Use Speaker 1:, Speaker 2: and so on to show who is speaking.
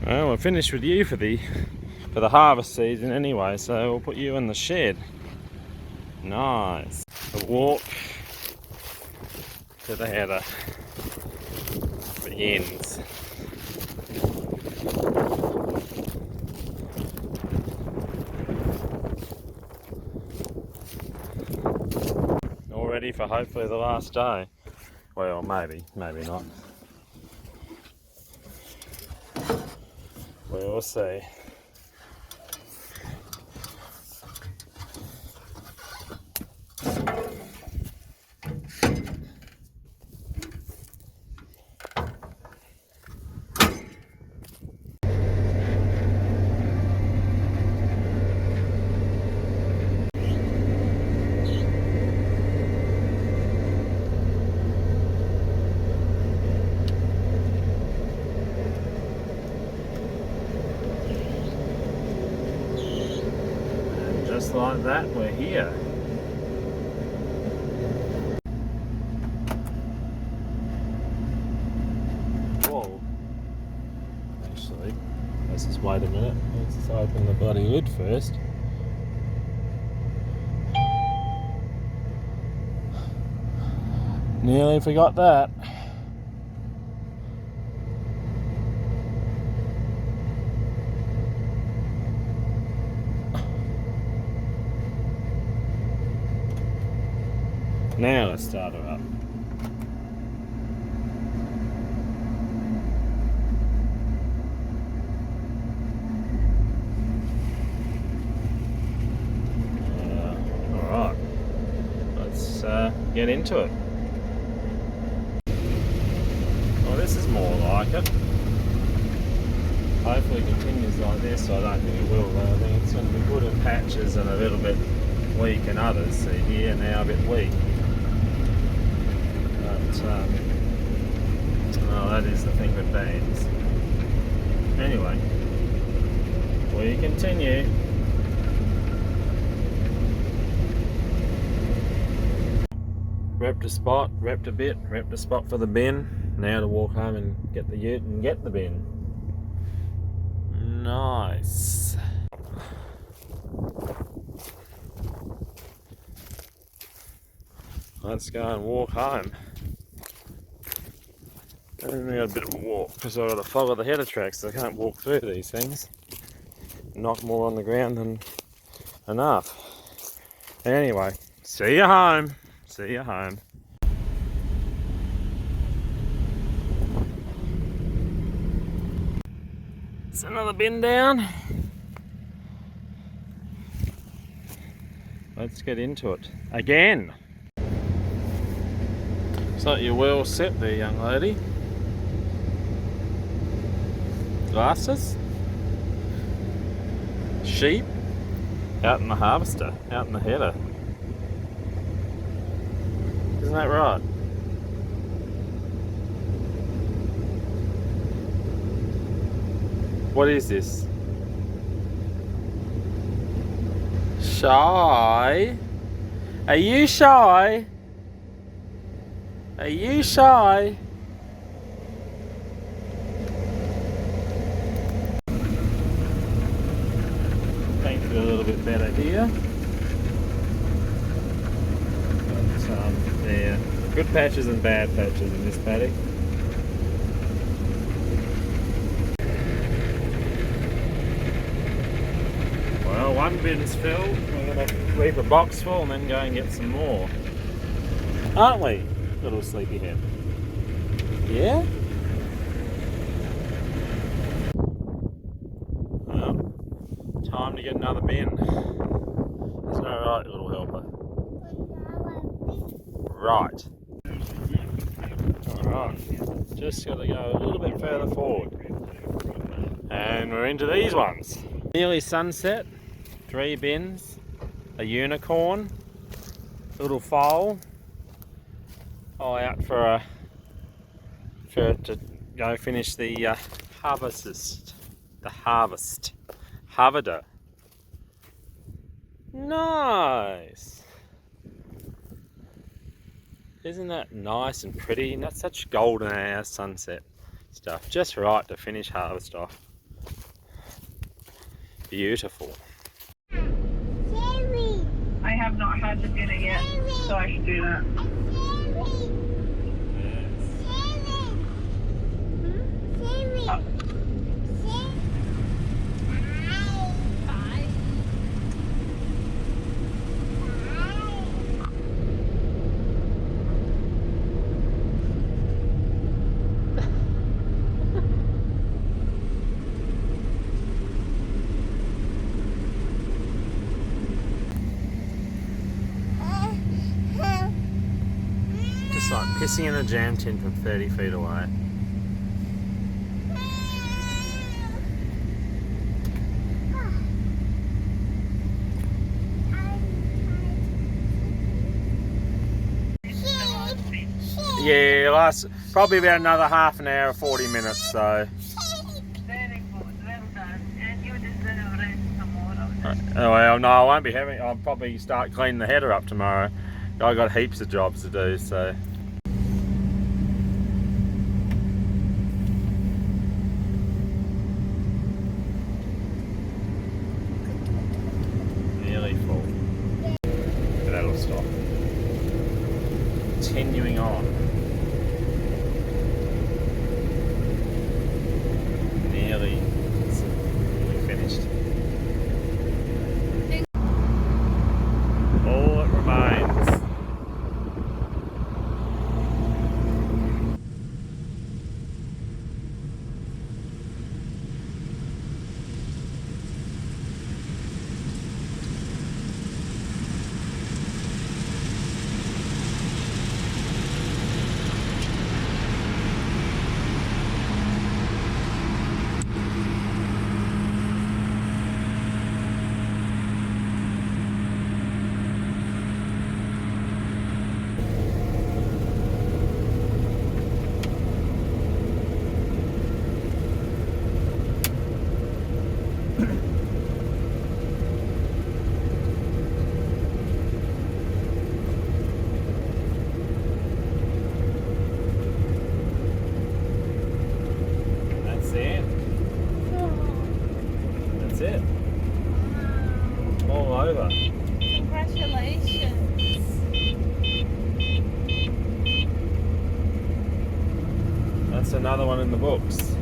Speaker 1: Well, we're finished with you for the harvest season anyway, so we'll put you in the shed. Nice. A walk to the header begins. All ready for hopefully the last day. Well, maybe not. We'll see. Just like that, we're here. Whoa. Actually, let's just wait a minute. Let's just open the bloody lid first. Nearly forgot that. Now let's start her up. Alright, let's get into it. Well, this is more like it. Hopefully it continues like this. I don't think it will though. I think it's going to be good in patches and a little bit weak in others. See here, now a bit weak. Well, that is the thing with bands. Anyway, we continue. Repped a spot, repped a bit, repped a spot for the bin. Now to walk home and get the ute and get the bin. Nice. Let's go and walk home. And we got a bit of a walk because I've got to follow the header tracks, so I can't walk through these things. Knock more on the ground than enough. Anyway, see you home. See you home. It's another bin down. Let's get into it again. So you're well set there, young lady. Glasses, sheep, out in the harvester, out in the header. Isn't that right? What is this? Shy? Are you shy? Are you shy? A little bit better here. But, there, good patches and bad patches in this paddock. Well, one bin's filled. We're going to leave a box full and then go and get some more. Aren't we, little sleepyhead? Yeah? Time to get another bin. Is that right, little helper? Right. Alright. Just got to go a little bit further forward. And we're into these ones. Nearly sunset. 3 bins. A unicorn. A little foal. All out to go finish the harvest. The harvest. Harvester. Nice. Isn't that nice and pretty? And that's such golden ass sunset stuff. Just right to finish harvest off. Beautiful.
Speaker 2: I have not had the dinner yet, so I should do that.
Speaker 1: Just like pissing in a jam tin from 30 feet away. Yeah, last probably about another half an hour, 40 minutes. So.
Speaker 2: Very good, well done. And you deserve rest tomorrow.
Speaker 1: Oh well, no, I won't be having. I'll probably start cleaning the header up tomorrow. I got heaps of jobs to do, so. Nearly full. But that'll stop. Continuing on. Nearly finished. All it remains. That's it. All over.
Speaker 2: Congratulations.
Speaker 1: That's another one in the books.